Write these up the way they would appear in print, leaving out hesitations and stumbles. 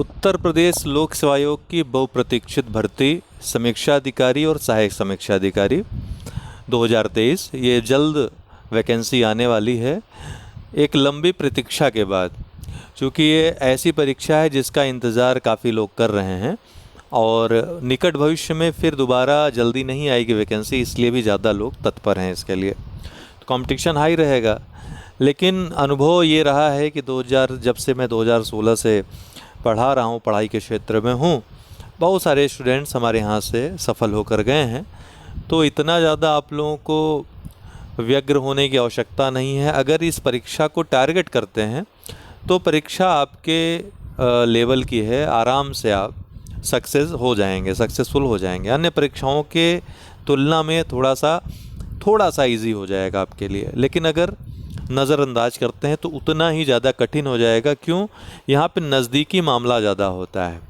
उत्तर प्रदेश लोक सेवा आयोग की बहुप्रतीक्षित भर्ती समीक्षा अधिकारी और सहायक समीक्षा अधिकारी 2023 ये जल्द वैकेंसी आने वाली है, एक लंबी प्रतीक्षा के बाद। चूँकि ये ऐसी परीक्षा है जिसका इंतज़ार काफ़ी लोग कर रहे हैं और निकट भविष्य में फिर दोबारा जल्दी नहीं आएगी वैकेंसी, इसलिए भी ज़्यादा लोग तत्पर हैं इसके लिए। तो कंपटीशन हाई रहेगा, लेकिन अनुभव ये रहा है कि जब से मैं 2016 से पढ़ा रहा हूँ, पढ़ाई के क्षेत्र में हूँ, बहुत सारे स्टूडेंट्स हमारे यहाँ से सफल होकर गए हैं। तो इतना ज़्यादा आप लोगों को व्यग्र होने की आवश्यकता नहीं है। अगर इस परीक्षा को टारगेट करते हैं तो परीक्षा आपके लेवल की है, आराम से आप सक्सेसफुल हो जाएंगे। अन्य परीक्षाओं के तुलना में थोड़ा सा इजी हो जाएगा आपके लिए, लेकिन अगर नज़रअंदाज करते हैं तो उतना ही ज़्यादा कठिन हो जाएगा। क्यों? यहाँ पे नज़दीकी मामला ज़्यादा होता है।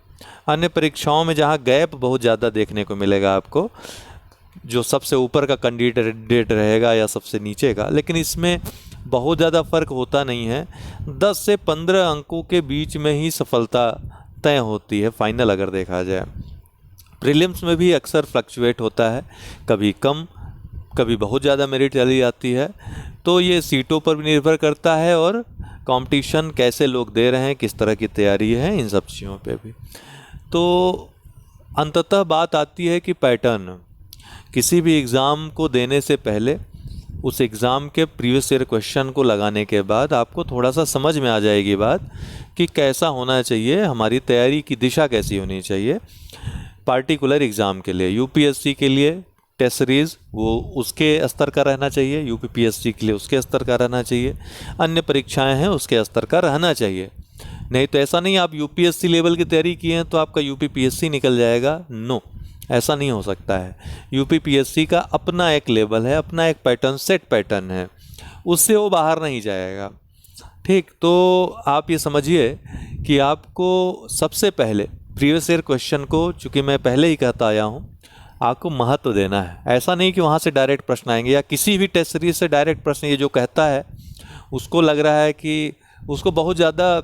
अन्य परीक्षाओं में जहाँ गैप बहुत ज़्यादा देखने को मिलेगा आपको, जो सबसे ऊपर का कैंडिडेट रहेगा या सबसे नीचे का, लेकिन इसमें बहुत ज़्यादा फ़र्क होता नहीं है। 10 से 15 अंकों के बीच में ही सफलता तय होती है फाइनल अगर देखा जाए। प्रीलिम्स में भी अक्सर फ्लक्चुएट होता है, कभी कम कभी बहुत ज़्यादा मेरिट चली जाती है। तो ये सीटों पर भी निर्भर करता है और कंपटीशन कैसे लोग दे रहे हैं, किस तरह की तैयारी है, इन सब चीज़ों पे भी। तो अंततः बात आती है कि पैटर्न किसी भी एग्ज़ाम को देने से पहले उस एग्ज़ाम के प्रीवियस ईयर क्वेश्चन को लगाने के बाद आपको थोड़ा सा समझ में आ जाएगी बात कि कैसा होना चाहिए, हमारी तैयारी की दिशा कैसी होनी चाहिए पार्टिकुलर एग्ज़ाम के लिए। यूपीएससी के लिए टेस्ट सीरीज़ वो उसके स्तर का रहना चाहिए, यूपीपीएससी के लिए उसके स्तर का रहना चाहिए, अन्य परीक्षाएं हैं उसके स्तर का रहना चाहिए। नहीं तो ऐसा नहीं आप यूपीएससी लेवल की तैयारी की हैं तो आपका यूपीपीएससी निकल जाएगा। नो, ऐसा नहीं हो सकता है। यूपीपीएससी का अपना एक लेवल है, अपना एक पैटर्न, सेट पैटर्न है, उससे वो बाहर नहीं जाएगा। ठीक, तो आप ये समझिए कि आपको सबसे पहले प्रीवियस ईयर क्वेश्चन को, चूँकि मैं पहले ही कहता आया हूँ, आपको महत्व देना है। ऐसा नहीं कि वहाँ से डायरेक्ट प्रश्न आएंगे या किसी भी टेस्ट सीरीज से डायरेक्ट प्रश्न, ये जो कहता है उसको लग रहा है कि उसको बहुत ज़्यादा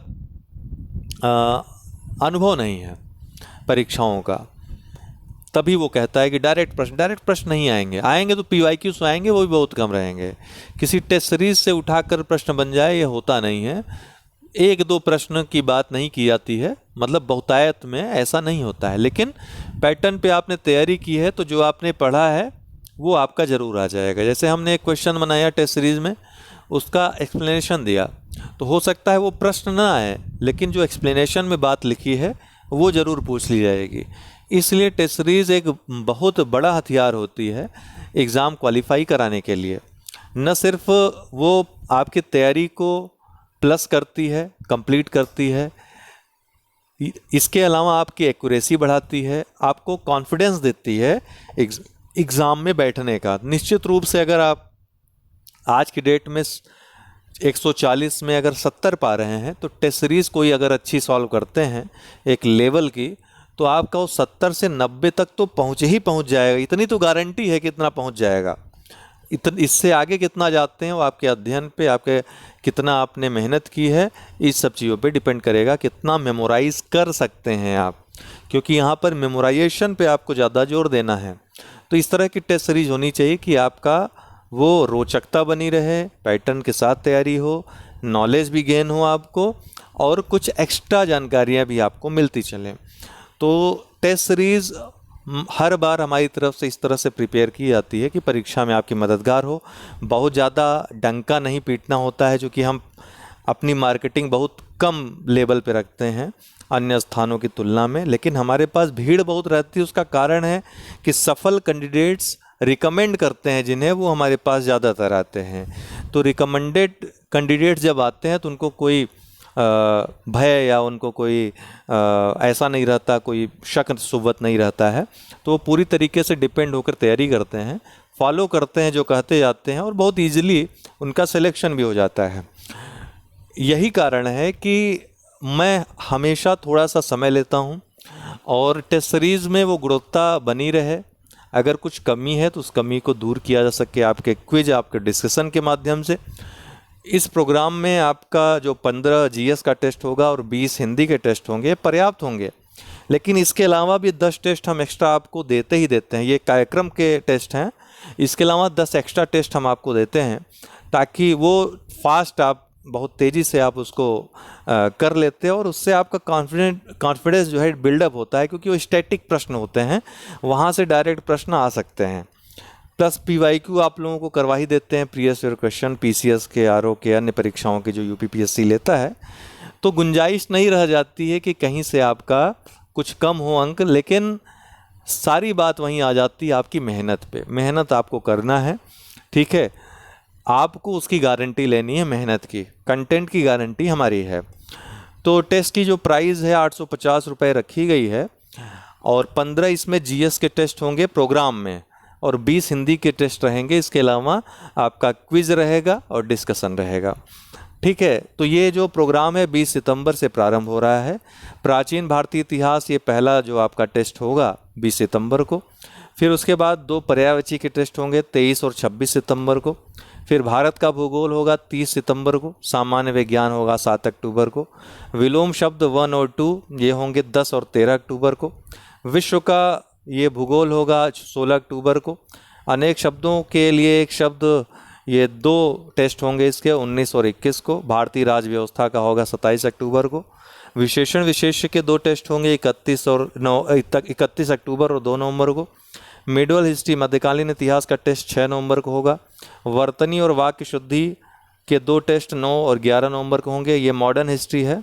अनुभव नहीं है परीक्षाओं का, तभी वो कहता है कि डायरेक्ट प्रश्न नहीं आएंगे तो पीवाईक्यूज़ आएंगे, वो भी बहुत कम रहेंगे। किसी टेस्ट सीरीज से उठाकर प्रश्न बन जाए, ये होता नहीं है। 1-2 प्रश्न की बात नहीं की जाती है, मतलब बहुतायत में ऐसा नहीं होता है। लेकिन पैटर्न पे आपने तैयारी की है तो जो आपने पढ़ा है वो आपका ज़रूर आ जाएगा। जैसे हमने एक क्वेश्चन बनाया टेस्ट सीरीज़ में, उसका एक्सप्लेनेशन दिया, तो हो सकता है वो प्रश्न ना आए, लेकिन जो एक्सप्लेनेशन में बात लिखी है वो ज़रूर पूछ ली जाएगी। इसलिए टेस्ट सीरीज़ एक बहुत बड़ा हथियार होती है एग्ज़ाम क्वालिफाई कराने के लिए। न सिर्फ वो आपकी तैयारी को प्लस करती है, कंप्लीट करती है, इसके अलावा आपकी एक्यूरेसी बढ़ाती है, आपको कॉन्फिडेंस देती है एग्ज़ाम में बैठने का। निश्चित रूप से अगर आप आज की डेट में 140 में अगर 70 पा रहे हैं तो टेस्ट सीरीज़ कोई अगर अच्छी सॉल्व करते हैं एक लेवल की, तो आपका वो 70 से 90 तक तो पहुंच जाएगा। इतनी तो गारंटी है कि इतना पहुंच जाएगा। इससे आगे कितना जाते हैं वो आपके अध्ययन पे, आपके कितना आपने मेहनत की है, इस सब चीज़ों पे डिपेंड करेगा कितना मेमोराइज़ कर सकते हैं आप, क्योंकि यहाँ पर मेमोराइजेशन पे आपको ज़्यादा जोर देना है। तो इस तरह की टेस्ट सीरीज होनी चाहिए कि आपका वो रोचकता बनी रहे, पैटर्न के साथ तैयारी हो, नॉलेज भी गेन हो आपको, और कुछ एक्स्ट्रा जानकारियाँ भी आपको मिलती चलें। तो टेस्ट सीरीज़ हर बार हमारी तरफ से इस तरह से प्रिपेयर की जाती है कि परीक्षा में आपकी मददगार हो। बहुत ज़्यादा डंका नहीं पीटना होता है, क्योंकि हम अपनी मार्केटिंग बहुत कम लेवल पे रखते हैं अन्य स्थानों की तुलना में, लेकिन हमारे पास भीड़ बहुत रहती है। उसका कारण है कि सफल कैंडिडेट्स रिकमेंड करते हैं जिन्हें, वो हमारे पास ज़्यादातर आते हैं। तो रिकमेंडेड कैंडिडेट्स जब आते हैं तो उनको कोई भय या उनको कोई ऐसा नहीं रहता, कोई शक सुबत नहीं रहता है। तो वो पूरी तरीके से डिपेंड होकर तैयारी करते हैं, फॉलो करते हैं जो कहते जाते हैं, और बहुत ईजिली उनका सिलेक्शन भी हो जाता है। यही कारण है कि मैं हमेशा थोड़ा सा समय लेता हूँ और टेस्ट सीरीज़ में वो गुणवत्ता बनी रहे। अगर कुछ कमी है तो उस कमी को दूर किया जा सके आपके क्विज, आपके डिस्कशन के माध्यम से। इस प्रोग्राम में आपका जो 15 जीएस का टेस्ट होगा और 20 हिंदी के टेस्ट होंगे, पर्याप्त होंगे। लेकिन इसके अलावा भी 10 टेस्ट हम एक्स्ट्रा आपको देते ही देते हैं। ये कार्यक्रम के टेस्ट हैं, इसके अलावा 10 एक्स्ट्रा टेस्ट हम आपको देते हैं ताकि वो फास्ट आप बहुत तेज़ी से आप उसको कर लेते हैं और उससे आपका कॉन्फिडेंस जो है बिल्डअप होता है, क्योंकि वो स्टैटिक प्रश्न होते हैं, वहाँ से डायरेक्ट प्रश्न आ सकते हैं। प्लस पीवाईक्यू आप लोगों को करवा ही देते हैं, प्रीवियस ईयर क्वेश्चन पीसीएस के, आरओ के, अन्य परीक्षाओं के जो यूपीपीएससी लेता है। तो गुंजाइश नहीं रह जाती है कि कहीं से आपका कुछ कम हो अंक, लेकिन सारी बात वहीं आ जाती है आपकी मेहनत पे। मेहनत आपको करना है, ठीक है, आपको उसकी गारंटी लेनी है, मेहनत की, कंटेंट की गारंटी हमारी है। तो टेस्ट की जो प्राइस है 850 रुपये रखी गई है और 15 इसमें जीएस के टेस्ट होंगे प्रोग्राम में और 20 हिंदी के टेस्ट रहेंगे। इसके अलावा आपका क्विज रहेगा और डिस्कशन रहेगा, ठीक है। तो ये जो प्रोग्राम है 20 सितंबर से प्रारंभ हो रहा है। प्राचीन भारतीय इतिहास ये पहला जो आपका टेस्ट होगा 20 सितंबर को। फिर उसके बाद 2 पर्यायवाची के टेस्ट होंगे 23 और 26 सितंबर को। फिर भारत का भूगोल होगा 30 सितंबर को। सामान्य विज्ञान होगा 7 अक्टूबर को। विलोम शब्द 1 और 2 ये होंगे 10 और 13 अक्टूबर को। विश्व का ये भूगोल होगा 16 अक्टूबर को। अनेक शब्दों के लिए एक शब्द ये 2 टेस्ट होंगे इसके 19 और 21 को। भारतीय राज्य व्यवस्था का होगा 27 अक्टूबर को। विशेषण विशेष्य के 2 टेस्ट होंगे 31 अक्टूबर और 2 नवंबर को। मिडल हिस्ट्री मध्यकालीन इतिहास का टेस्ट 6 नवंबर को होगा। वर्तनी और वाक्य शुद्धि के 2 टेस्ट 9 और 11 नवंबर को होंगे। ये मॉडर्न हिस्ट्री है,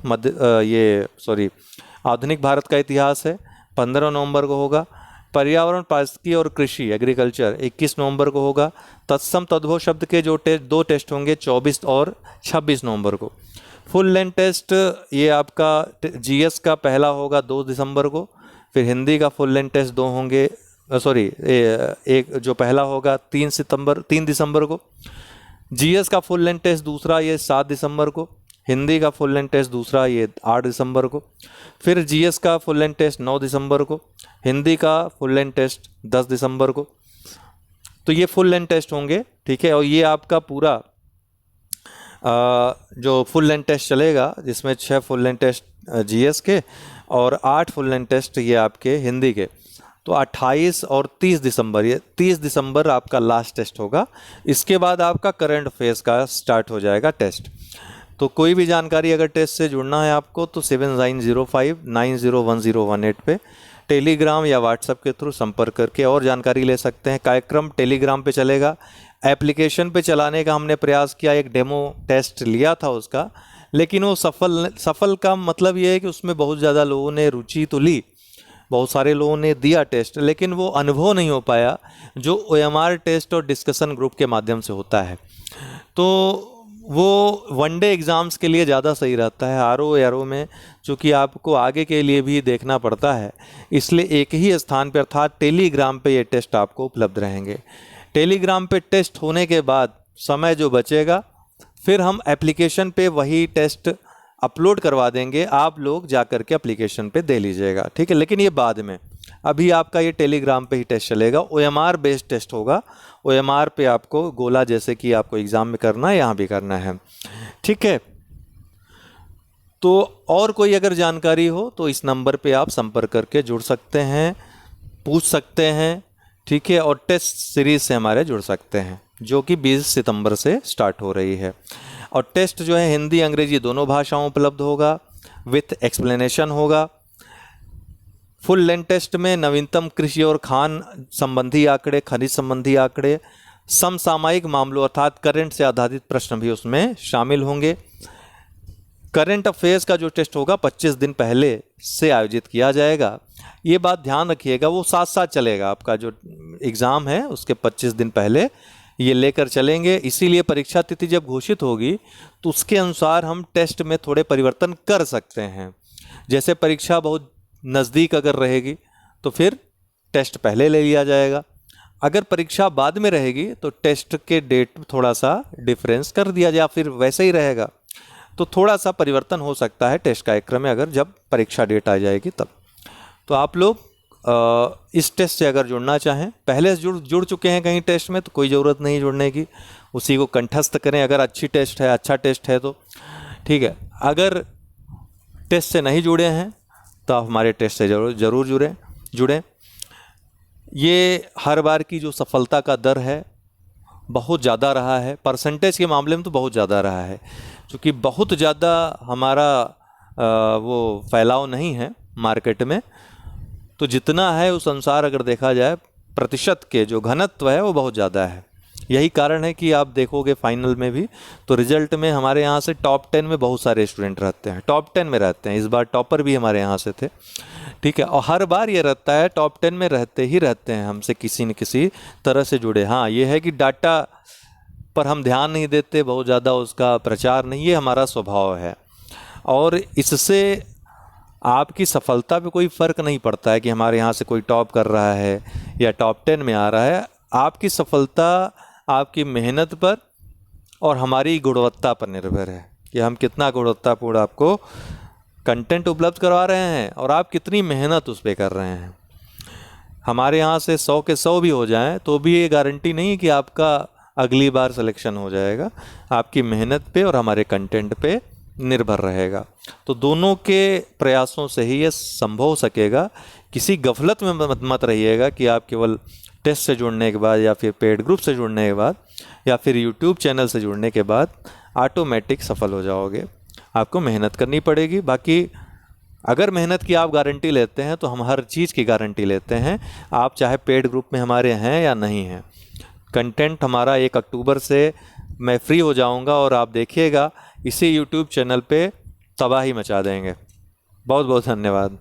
आधुनिक भारत का इतिहास है, 15 नवंबर को होगा। पर्यावरण पारिस्थितिकी और कृषि एग्रीकल्चर 21 नवंबर को होगा। तत्सम तद्भव शब्द के जो 2 टेस्ट होंगे 24 और 26 नवंबर को। फुल लेंथ टेस्ट ये आपका जीएस का पहला होगा 2 दिसंबर को। फिर हिंदी का फुल लेंथ टेस्ट 2 होंगे, एक जो पहला होगा 3 दिसंबर को। जीएस का फुल लेंथ टेस्ट दूसरा ये 7 दिसंबर को। हिंदी का फुल लेंथ टेस्ट दूसरा ये 8 दिसंबर को। फिर जीएस का फुल लेंथ टेस्ट 9 दिसंबर को। हिंदी का फुल लेंथ टेस्ट 10 दिसंबर को। तो ये फुल लेंथ टेस्ट होंगे, ठीक है। और ये आपका पूरा जो फुल लेंथ टेस्ट चलेगा जिसमें 6 फुल लेंथ टेस्ट जीएस के और 8 फुल लेंथ टेस्ट ये आपके हिंदी के। तो 28 और 30 दिसंबर, ये 30 दिसंबर आपका लास्ट टेस्ट होगा। इसके बाद आपका करंट अफेयर्स का स्टार्ट हो जाएगा टेस्ट। तो कोई भी जानकारी अगर टेस्ट से जुड़ना है आपको तो 7905901018 पे टेलीग्राम या व्हाट्सएप के थ्रू संपर्क करके और जानकारी ले सकते हैं। कार्यक्रम टेलीग्राम पे चलेगा। एप्लीकेशन पे चलाने का हमने प्रयास किया, एक डेमो टेस्ट लिया था उसका, लेकिन वो सफल का मतलब ये है कि उसमें बहुत ज़्यादा लोगों ने रुचि तो ली, बहुत सारे लोगों ने दिया टेस्ट, लेकिन वो अनुभव नहीं हो पाया जो ओएमआर टेस्ट और डिस्कशन ग्रुप के माध्यम से होता है। तो वो वनडे एग्ज़ाम्स के लिए ज़्यादा सही रहता है। आरओ में चूँकि आपको आगे के लिए भी देखना पड़ता है, इसलिए एक ही स्थान पर अर्थात टेलीग्राम पे ये टेस्ट आपको उपलब्ध रहेंगे। टेलीग्राम पे टेस्ट होने के बाद समय जो बचेगा फिर हम एप्लीकेशन पे वही टेस्ट अपलोड करवा देंगे, आप लोग जा कर के एप्लीकेशन पे दे लीजिएगा, ठीक है। लेकिन ये बाद में, अभी आपका ये टेलीग्राम पे ही टेस्ट चलेगा। ओएमआर बेस्ड टेस्ट होगा। ओएमआर पे आपको गोला जैसे कि आपको एग्ज़ाम में करना है, यहाँ भी करना है, ठीक है। तो और कोई अगर जानकारी हो तो इस नंबर पे आप संपर्क करके जुड़ सकते हैं, पूछ सकते हैं, ठीक है। और टेस्ट सीरीज से हमारे जुड़ सकते हैं जो कि 20 सितंबर से स्टार्ट हो रही है। और टेस्ट जो है हिंदी अंग्रेजी दोनों भाषाओं उपलब्ध होगा, विथ एक्सप्लेनेशन होगा। फुल लेंथ टेस्ट में नवीनतम कृषि और खान संबंधी आंकड़े, खनिज संबंधी आंकड़े, समसामयिक मामलों अर्थात करंट से आधारित प्रश्न भी उसमें शामिल होंगे। करंट अफेयर्स का जो टेस्ट होगा 25 दिन पहले से आयोजित किया जाएगा। ये बात ध्यान रखिएगा, वो साथ साथ चलेगा। आपका जो एग्ज़ाम है उसके 25 दिन पहले ये लेकर चलेंगे। इसीलिए परीक्षा तिथि जब घोषित होगी तो उसके अनुसार हम टेस्ट में थोड़े परिवर्तन कर सकते हैं। जैसे परीक्षा बहुत नज़दीक अगर रहेगी तो फिर टेस्ट पहले ले लिया जाएगा। अगर परीक्षा बाद में रहेगी तो टेस्ट के डेट थोड़ा सा डिफरेंस कर दिया जाए, फिर वैसे ही रहेगा। तो थोड़ा सा परिवर्तन हो सकता है टेस्ट कार्यक्रम में अगर जब परीक्षा डेट आ जाएगी तब। तो आप लोग इस टेस्ट से अगर जुड़ना चाहें, पहले से जुड़ चुके हैं कहीं टेस्ट में, तो कोई ज़रूरत नहीं जुड़ने की, उसी को कंठस्थ करें अगर अच्छा टेस्ट है तो ठीक है। अगर टेस्ट से नहीं जुड़े हैं तो आप हमारे टेस्ट से ज़रूर जुड़ें। ये हर बार की जो सफलता का दर है बहुत ज़्यादा रहा है, परसेंटेज के मामले में तो बहुत ज़्यादा रहा है, क्योंकि बहुत ज़्यादा हमारा वो फैलाव नहीं है मार्केट में, तो जितना है उस अनुसार अगर देखा जाए प्रतिशत के जो घनत्व है वो बहुत ज़्यादा है। यही कारण है कि आप देखोगे फाइनल में भी तो रिजल्ट में हमारे यहाँ से टॉप 10 में बहुत सारे स्टूडेंट रहते हैं, टॉप 10 में रहते हैं। इस बार टॉपर भी हमारे यहाँ से थे, ठीक है, और हर बार ये रहता है टॉप 10 में रहते हैं हमसे किसी न किसी तरह से जुड़े। हाँ, ये है कि डाटा पर हम ध्यान नहीं देते, बहुत ज़्यादा उसका प्रचार नहीं, ये हमारा स्वभाव है, और इससे आपकी सफलता पे कोई फ़र्क नहीं पड़ता है कि हमारे यहाँ से कोई टॉप कर रहा है या टॉप 10 में आ रहा है। आपकी सफलता आपकी मेहनत पर और हमारी गुणवत्ता पर निर्भर है कि हम कितना गुणवत्तापूर्ण आपको कंटेंट उपलब्ध करवा रहे हैं और आप कितनी मेहनत उस पर कर रहे हैं। हमारे यहाँ से 100 के 100 भी हो जाएं तो भी ये गारंटी नहीं कि आपका अगली बार सिलेक्शन हो जाएगा, आपकी मेहनत पे और हमारे कंटेंट पे निर्भर रहेगा। तो दोनों के प्रयासों से ही ये संभव हो सकेगा। किसी गफलत में मत रहिएगा कि आप केवल टेस्ट से जुड़ने के बाद या फिर पेड ग्रुप से जुड़ने के बाद या फिर यूट्यूब चैनल से जुड़ने के बाद ऑटोमेटिक सफल हो जाओगे। आपको मेहनत करनी पड़ेगी। बाकी अगर मेहनत की आप गारंटी लेते हैं तो हम हर चीज़ की गारंटी लेते हैं, आप चाहे पेड ग्रुप में हमारे हैं या नहीं हैं। कंटेंट हमारा 1 अक्टूबर से मैं फ्री हो जाऊंगा और आप देखिएगा इसी यूट्यूब चैनल पे तबाही मचा देंगे। बहुत बहुत धन्यवाद।